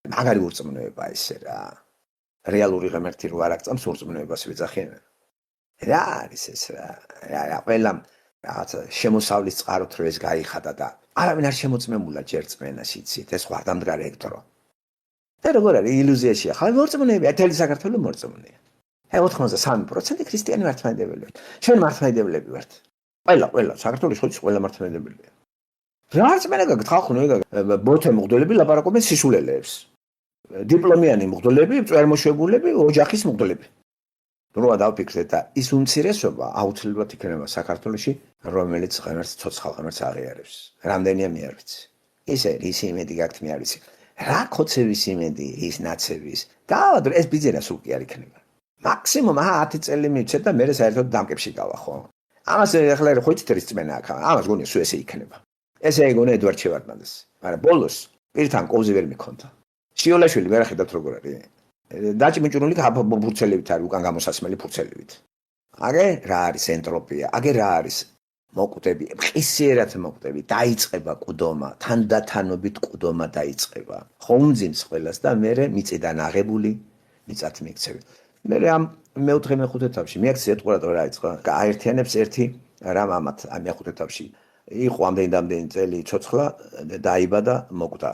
მაგარი ურწმუნოება ესე რა. რეალური ღმერთი რო არ აღწამს ურწმუნოებას ვიძახიან. რა არის ეს რა ყველა რაღაცა შემოსავლის წყაროთ რო ეს გაიხადა და არავინ არ შემოწმებულა ჯერ წმენას იცით ეს ხო ამდღარი ექტრო. და როგორ არის ილუზიაშია ხალხი მორწმუნეები ეთელი საქართველო მორწმუნეა. 93% ქრისტიანი მართლმადიდებლები ვართ. ჩვენ მართლმადიდებლები ვართ. ყველა საქართველოს ხოჭი ყველა მართლმადიდებელია. რა რწმენა გაქვთ ხალხო ბოთე მღვდლები ლაპარაკობენ სისულელეებს. დიპლომიანი მღვდლები, წვერმოშვებულები, ოჯახის მღვდლები. როა დავფიქრეთ და ის უმცირესობა აუცილებლად იქნება საქართველოში, რომელიც ღმერთს ცოცხალ ღმერთს აღიარებს. რამდენია მე არ ვიცი. ისე ის იმედი გაქვთ მე არ ვიცი. რა ხოცების იმედი ის ნაცების. დავადრო ეს ბიძენა სულ კი არ იქნება. მაქსიმუმ 10 წელი მივცეთ და მე საერთოდ დამკებში გავა ხო. ამას ახლა ხო იცით რის წმენა აქ. ამას გონია სულ ესე იქნება. ესე ეგონა ედვარდ შევარდნაძეს. მაგრამ ბოლოს პირთან კოვზი ვერ მიქონდა. შიოლაშვილი ვერ ხედავთ როგორ არის. დაჭიმჭუნული ფურცელებით არის უკან გამოსასმელი ფურცელებით. აგე რა არის ენტროპია, აგე რა არის მოკვდები, მყისიერად მოკვდები, დაიწყება ყუდომა, თანდათანობით ყუდომა დაიწყება. ხომძინს ყველას და მე მიწიდან აღებული მიწათ მიქცევი. მე ამ მეოთხე მეხუთე თავში მიაქცია ეტყურატო რა იწყო. გააერთიანებს ერთი რა მამათ ამ მეხუთე თავში. იყო ამდენი წელი ცოცხლა დაიბადა მოკვდა.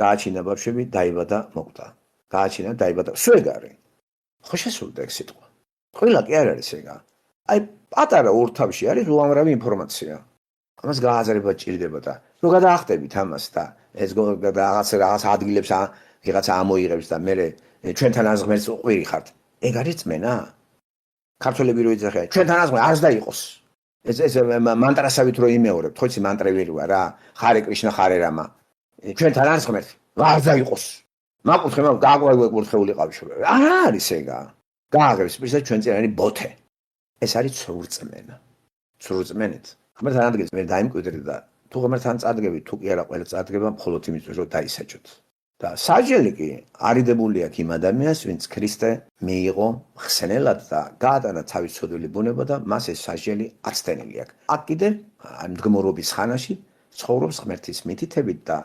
გააჩინა ბავშვები დაიბადა მოკვდა. გააჩინა დაიბადა სვეგარი. ხო შესულდა ეგ სიტყვა. ყველა კი არ არის ეგა. აი პატარა ორთავში არის უამრავი ინფორმაცია. ამას გააზრება ჭირდება და რო გადაახტებით ამას და ეს რაღაც ადგილებს ვიღაცა ამოიღებს და მე ჩვენთან აზღმერს უყვირი ხართ. ეგ არის წმენა? ქართველები რო იძახიან ჩვენთან აზღმე არც დაიყოს. ეს მანტრასავით რო იმეორებთ, ხო იცი მანტრები როა რა, ხარე კრიშნა ხარე რამა. ჩვენთან არის ღმერთი, არ დაიყოს. მაკუთხე მაგ გააკვირთხეული ყავშობ. არა არის ეგა. გააგებს პირსა ჩვენ წინ არის ბოთე. ეს არის ცრურწმენა. ცრურწმენით. ღმერთთან ადგილს მე დაიმკვიდრე და თუ ღმერთთან წადგები, თუ კი არა ყველა წადგება მხოლოდ იმისთვის რომ დაისაჯოთ. და საჯელი კი არიდებული აქვს იმ ადამიანს, ვინც ქრისტე მიიღო ხსენელად და გაატანა თავის ცოდვილი ბუნება და მას ეს საჯელი აცდენილი აქვს. აქ კიდე მდგომარეობის ხანაში ცხოვრობს ღმერთის მითითებით და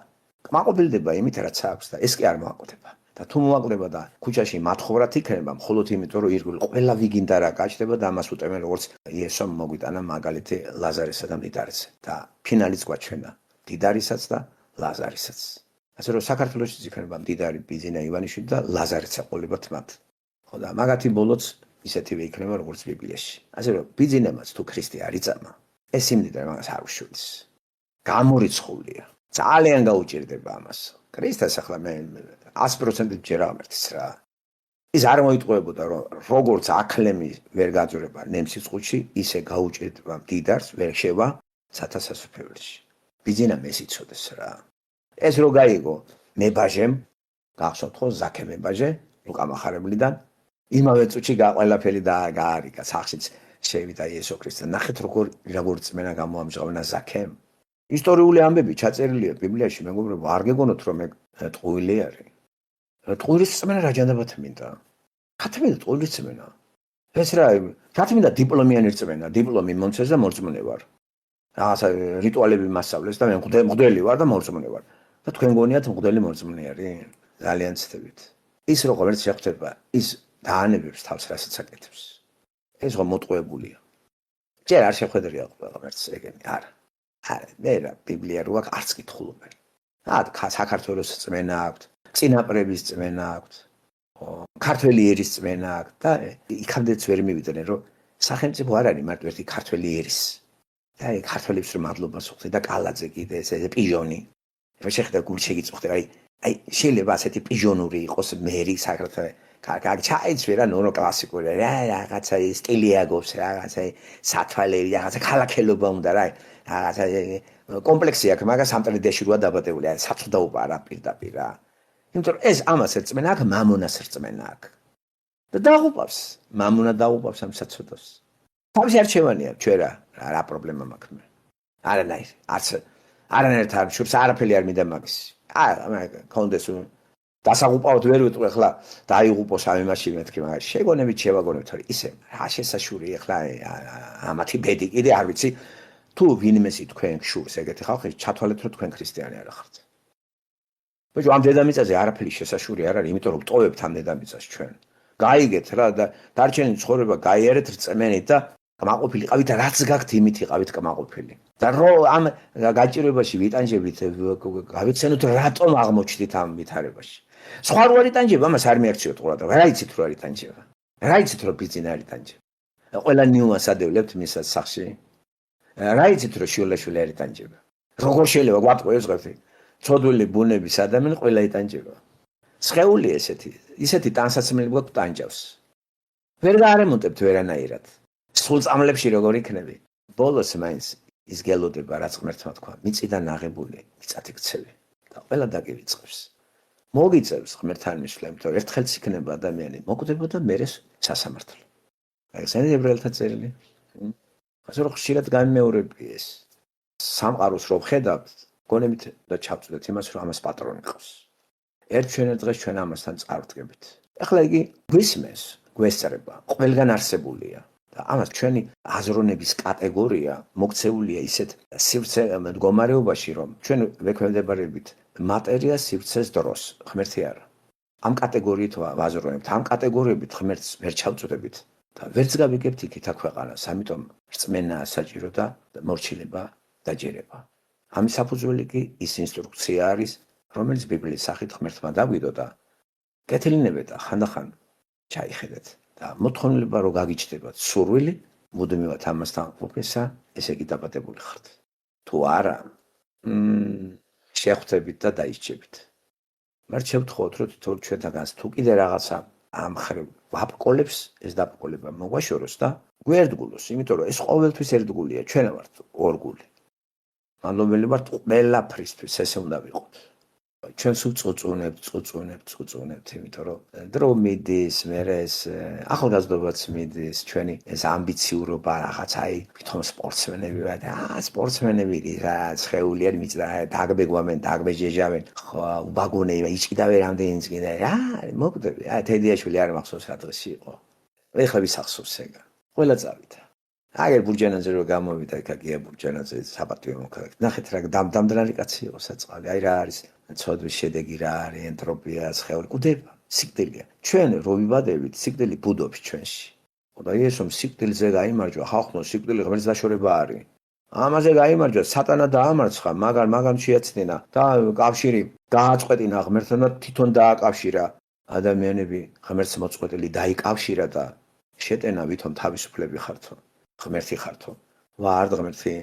კმაყოფილდება იმით, რაც აქვს და ეს კი არ მოაკვდება. და თუ მოაკვდება და ქუჩაში მათხოვრად იქნება, მხოლოდ იმიტომ რომ ირგვლივ ყველა ვიგინდა რა გაჩნდება და ამას უტევენ როგორც იესომ მოგვიტანა მაგალითი ლაზარესა და მდიდარესა და ფინალიც გვაჩვენა მდიდარისაც და ლაზარისაც. ასე რომ საქართველოშიც იქნება მდიდარი ბიძინა ივანიშვილი და ლაზარეც ეყოლებათ მათ. ხო და მაგათი ბოლოც ისეთივე იქნება როგორც ბიბლიაში. ასე რომ ბიძინემაც თუ ქრისტე არ იწამა, ეს იმდიდარი მაგას არ უშვილს. გამორიცხულია. ძალიან გაუჭირდება ამას. ქრისტეს ახლა მე 100% ჯერა ღმერთის რა. ის არ მოიტყუებოდა რომ როგორც აკლემი ვერ გაძვრება ნემსის ყუთში, ისე გაუჭირდება მდიდარს ვერ შევა სათასასუფეველში. ბიძინა მესიცოდეს რა. ეს რო გაიგო მებაჟემ, გახსოვთ ხო ზაქე მებაჟე, ლუკა მახარებლიდან, იმავე წუთში გაყოლაფერი და გაარიგა სახშიც შევიდა იესო ქრისტე. ნახეთ როგორ წმენა გამოამჟღავნა ზაქემ. ისტორიული ამბები ჩაწერილია ბიბლიაში, მეგობრებო, არ გეგონოთ რომ ეგ ტყუილი არის. ტყუილის წმენა რა ჯანდაბათ მინდა? ხათმინდა ტყუილის წმენა. ეს რა, ხათმინდა დიპლომიანი წმენა, დიპლომი მომცეს და მორწმუნე ვარ. რაღაცა რიტუალები მასწავლეს და მე მღვდელი ვარ და მორწმუნე ვარ. და თქვენ გონიათ მღვდელი მორწმუნე არის? ძალიან ცდებით. ის რო ღმერთს შეხვდება, ის დაანებებს თავს რასაც აკეთებს. ეს რომ მოტყუებულია. ჯერ არ შეხვედრია ღმერთს ეგენი, არა. არა, მე რა ბიბლია რო აქვს არც კითხულობენ. საქართველოს წმენა აქვს, წინაპრების წმენა აქვს, ქართველი ერის წმენა აქვს და იქამდეც ვერ მივიდნენ რომ სახელმწიფო არ არის მარტო ერთი ქართველი ერის. და ეგ ქართველებს რომ მადლობას უხდე და კალაძე კიდე ეს პიჟონი. რა შეხედა გულში გიწუხდე, აი შეიძლება ასეთი პიჟონური იყოს მერი საქართველოს. კარგი ჩაიცვი რა ნორო კლასიკური რა რაღაცა სტილი აგობს რაღაცა სათვალერი რაღაცა ქალაქელობა უნდა რა რაღაცა კომპლექსი აქვს მაგას სამტრედიაში როა დაბადებული არის საწვდაობა რა პირდაპირ რა. იმიტომ რომ ეს ამას ერწმენა აქ მამონას ერწმენა აქ. და დაღუპავს მამონა დაღუპავს ამ საწვდავს. თავის არჩევანია ჩვენ რა პრობლემა მაქვს მე. არანაირი არანაირად არ შურს არაფერი არ მინდა მაგის. კონდეს დასაღუპავთ ვერ ვიტყვი ახლა დაიღუპოს ამ იმაში მეთქი მაგრამ შეგონებით შევაგონებთ რომ ისე რა შესაშურია ახლა ამათი ბედი კიდე არ ვიცი თუ ვინმესი თქვენ შურს ეგეთი ხალხი ჩათვალეთ რომ თქვენ ქრისტიანი არ ხართ. ბიჭო, ამ დედამიწაზე არაფერი შესაშური არ არის, იმიტომ რომ ტოვებთ ამ დედამიწას ჩვენ. გაიგეთ რა და დარჩენილი ცხოვრება გაიარეთ რწმენით და კმაყოფილი ყავით და რაც გაქვთ იმით იყავით კმაყოფილი. და რო ამ გაჭირვებაში ვიტანჯებით, გავიცანოთ რატომ აღმოჩნდით ამ ვითარებაში. სხვა რო არ იტანჯება, ამას არ მიაქციოთ ყურადღება. რა იცით რო არ იტანჯება? რა იცით რო ბიზნესი არ იტანჯება? ყველა ნიუანს ადევლებთ მისაც სახში. რა იცით რო შიოლაშვილი არ იტანჯება? როგორ შეიძლება გვატყო ეს ღერთი? ცოდვილი ბუნების ადამიანი ყველა იტანჯება. სხეული ისეთი ტანსაცმელი გვაქვს ტანჯავს. ვერ გაარემონტებთ ვერანაირად. სულ წამლებში როგორ იქნები? ბოლოს მაინც ის გელოდება რაც ღმერთმა თქვა, მიწიდან აღებული მიწად იქცევი და ყველა დაგივიწყებს. მოგიწევს ღმერთთან მისვლა, იმიტომ რომ ერთხელც იქნება ადამიანი, მოკვდება და მერე სასამართლო. აი ეს არის ებრაელთა წერილი. ასე რომ ხშირად გამიმეორებია ეს. სამყაროს რო ხედავთ, გონებით და ჩავწვდეთ იმას, რომ ამას პატრონი ყავს. ერთ ჩვენ დღეს ჩვენ ამასთან წარვდგებით. ეხლა იგი გვისმენს, გვესწრება, ყველგან არსებულია და ამას ჩვენი აზროვნების კატეგორია მოქცეულია ისეთ სივრცე მდგომარეობაში, რომ ჩვენ ვექვემდებარებით მატერიას, სივრცეს, დროს, ღმერთი არა. ამ კატეგორიით ვაზროვნებთ, ამ კატეგორიებით ღმერთს ვერ ჩავწვდებით და ვერც გავიგებთ იქით აქ ქვეყანას, ამიტომ რწმენაა საჭირო და მორჩილება დაჯერება. ამის საფუძველი კი ის ინსტრუქცია არის, რომელიც ბიბლიის სახით ღმერთმა დაგვიდო და კეთილინებეთ და ხანდახან ჩაიხედეთ და მოთხოვნილება რომ გაგიჩნდებათ სურვილი, მუდმივად ამასთან ყოფნისა, ესე იგი დაბადებული ხართ. თუ არა, შეხვდებით და დაისჯებით. მაგრამ შევთხოვოთ, რომ თითოეულ ჩვენთანაც თუ კიდე რაღაცა ამ ხრივ ვაპყოლებს, ეს დაპყოლება მოგვაშოროს და გვერდგულოს, იმიტომ რომ ეს ყოველთვის ერთგულია, ჩვენ ვართ ორგული. მადლობელი ვართ ყველაფრისთვის, ესე უნდა ვიყოთ. ჩვენ სულ წუწუნებთ, იმიტომ რომ დრო მიდის, მერე ეს ახალგაზრდობაც მიდის, ჩვენი ეს ამბიციურობა რაღაც აი, თვითონ სპორტსმენები ვარ და სპორტსმენები რა, შეეული არ მიწდა, დაგბეგვამენ, დაგბეჯეჟავენ, ხო, უბაგონეა, იჭიდავენ რამდენიც კიდე. რა, მოკვდები, აი თედიაშვილი არ მახსოვს რა დღეში იყო. ეხლა ვისახსოვს ეგა. ყველა წავიდა. აგერ ბურჯანაძე რო გამოვიდა, იქა ბურჯანაძე საპატიო მოქალაქე. ნახეთ რა დამდრალი კაცი იყო საწყალი. აი რა არის ცოდვის შედეგი რა არის, ენტროპია, სხეული, კუდება, სიკვდილია. ჩვენ რო ვიბადებით, სიკვდილი ბუდობს ჩვენში. და ეს რომ სიკვდილზე გაიმარჯვა, ხალხო, სიკვდილი ღმერთს დაშორება არის. ამაზე გაიმარჯვა, სატანა დაამარცხა, მაგარ შეაცდენა და კავშირი გააწყვეტინა ღმერთთან და თვითონ დააკავშირა ადამიანები ღმერთს მოწყვეტილი დაიკავშირა და შეტენა ვითომ თავისუფლები ხართო. ღმერთი ხართო. ვარდ ღმერთი.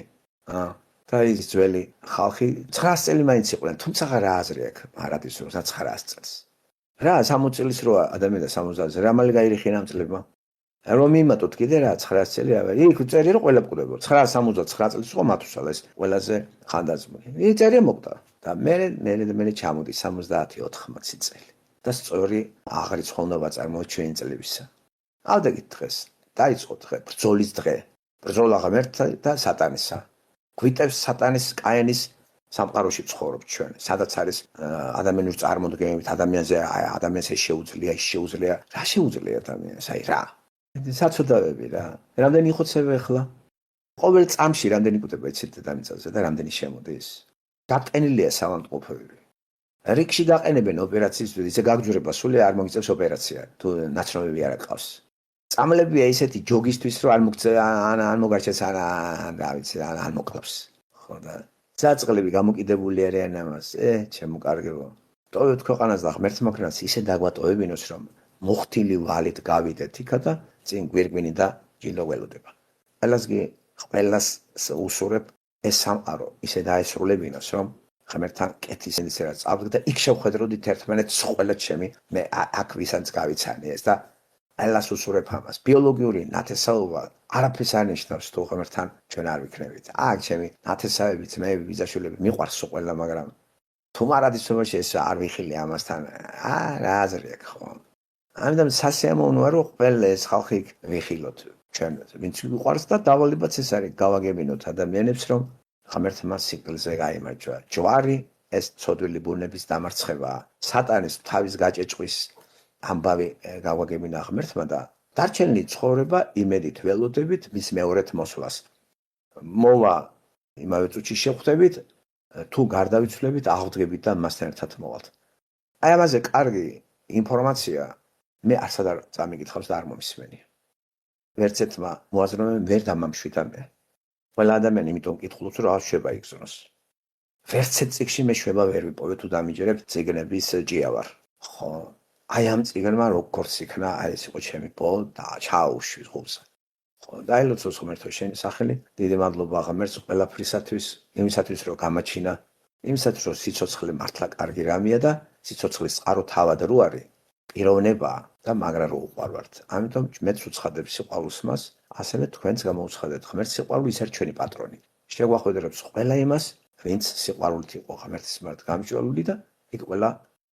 და ის ძველი ხალხი 900 წელი მაინც იყვნენ, თუმცა რა აზრი აქვს არადის რომ 900 წელს. რა 60 წელს რო ადამიანი 70-ზე რა მალე გაირიხი ამ წლებმა. რომ იმატოთ კიდე რა 900 წელი არა. იქ წერი რომ ყველა მკვდება. 979 წელს იყო მათუსალეს ყველაზე ხანდაზმული. ის წერი მოკვდა და მე ჩამოდი 70-80 წელი. და სწორი აღრიცხვაობა წარმოა ჩვენი წლებისა. ავდაგით დღეს. დაიწყო დღე, ბრძოლის დღე. ბრძოლა ღმერთსა და სატანისა. გვიტევს სატანის კაენის სამყაროში ცხოვრობ ჩვენ. სადაც არის ადამიანური წარმოდგენებით, ადამიანს ეს შეუძლია, ის შეუძლია. რა შეუძლია ადამიანს? აი რა. საწოდავები რა. რამდენი იხოცება ახლა? ყოველ წამში რამდენი კვდება იცით დედამიწაზე და რამდენი შემოდის? გაყენილია სამანტყოფები. რიგში გაყენებენ ოპერაციისთვის, ისე გაგჯურება სული არ მოგიწევს ოპერაცია, თუ ნაცნობები არ აქვს. წამლებია ისეთი ჯოგისთვის რომ არ მოგარჩეს რა ვიცი არ მოკლავს. ხო და საწყლები გამოკიდებული არიან ამას. ჩემო კარგებო. ტოვებთ ქვეყანას და ღმერთმოქმედს ისე დაგვატოვებინოს რომ მოხთილი ვალით გავიდეთ იქა და წინ გვირგვინი და ჯილდო ველოდება. ყველას უსურებ ეს სამყარო ისე დაესრულებინოს რომ ღმერთთან კეთის ისე რა წავდგეთ და იქ შევხედროდით ერთმანეთს ყველა ჩემი მე აქ ვისაც გავიცანი ეს და ალას უსურებ ამას. ბიოლოგიური ნათესაობა არაფერს არ ნიშნავს თუ ღმერთთან ჩვენ არ ვიქნებით. აქ ჩემი ნათესავები, ძმები, ბიძაშვილები მიყვარს ყველა, მაგრამ თუ მარადისობაში ეს არ ვიხილე ამასთან, რა აზრი აქვს ხო? ამიტომ სასიამოვნოა რომ ყველა ეს ხალხი ვიხილოთ ჩვენ, ვინც ვიყვარს და დავალებაც ეს არის გავაგებინოთ ადამიანებს რომ ღმერთმა სიკვდილზე გაიმარჯვა. ჯვარი ეს ცოდვილი ბუნების დამარცხებაა. სატანის თავის გაჭეჭვის ამბავი გავაგებინა ღმერთმა და დარჩენილი ცხოვრება იმედით ველოდებით მის მეორეთ მოსვლას. მოვა იმავე წუთში შევხვდებით, თუ გარდავიცვლებით, აღდგებით და მასთან ერთად მოვალთ. აი ამაზე კარგი ინფორმაცია მე არსად არ წამიგითხავს და არ მომისმენია. ვერც ერთმა მოაზროვნემ ვერ დამამშვიდა მე. ყველა ადამიანი იმიტომ კითხულობს, რომ რა შეება იგზნოს. ვერც ერთ წიგნში მე შვება ვერ ვიპოვე თუ დამიჯერებ წიგნების ჯიავარ. ხო, აი ამ წიგნმა როგორც იქნა, აი ეს იყო ჩემი პო და ჩაუშვი ღულზე. ხო, დაილოცოს ღმერთო შენი სახელი. დიდი მადლობა ღმერთს ყველაფრისათვის, იმისათვის რომ გამაჩინა, იმისათვის რომ სიცოცხლე მართლა კარგი რამეა და სიცოცხლის წყარო თავად რო არის, პიროვნებაა და მაგრა რო უყვარვართ. ამიტომ მეც უცხადებ სიყვარულს მას, ასევე თქვენც გამოუცხადებთ ღმერთს სიყვარული, ის არის ჩვენი პატრონი. შეგვახვედრებს ყველა იმას, ვინც სიყვარულით იყო ღმერთის მიმართ გამჭვირვალული და იქ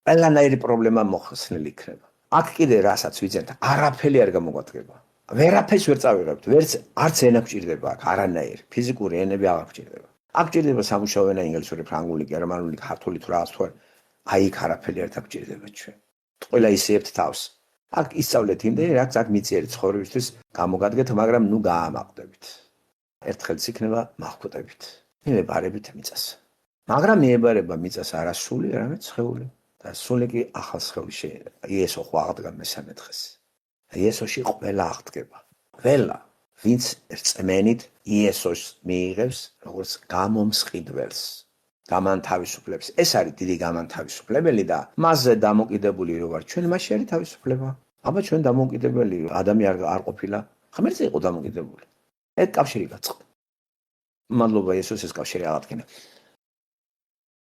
ყველანაირი პრობლემა მოხსნილი იქნება. აქ კიდე რასაც ვიძენთ, არაფერი არ გამოგვადგება. ვერაფერს ვერ წავიღებთ, ვერც არც ენა გვჭირდება აქ, არანაირი. ფიზიკური ენები აღარ გვჭირდება. აქ ჭირდება სამუშაო ენა, ინგლისური, ფრანგული, გერმანული, ქართული თუ რაღაც თუ აი იქ არაფერი არ დაგჭირდება ჩვენ. ყველა ისეებთ თავს. აქ ისწავლეთ იმდენი, რაც აქ მიწიერი ცხოვრებისთვის გამოგადგეთ, მაგრამ ნუ გაამაყდებით. ერთხელც იქნება მახვდებით. მიებარებით მიწას. მაგრამ მიებარება მიწას არა სული, არამედ სხეული. და სული კი ახალ სხეული შეიძლება. იესო ხო აღდგა მესამე დღეს. იესოში ყველა აღდგება. ყველა, ვინც რწმენით იესოს მიიღებს, როგორც გამომსყიდველს, გამანთავისუფლებს. ეს არის დიდი გამანთავისუფლებელი და მასზე დამოკიდებული რო ვარ, ჩვენ მასში არის თავისუფლება. აბა ჩვენ დამოკიდებელი ადამიანი არ ყოფილა, ღმერთზე იყო დამოკიდებული. ეს კავშირი გაწყდა. მადლობა იესოს ეს კავშირი აღადგინა.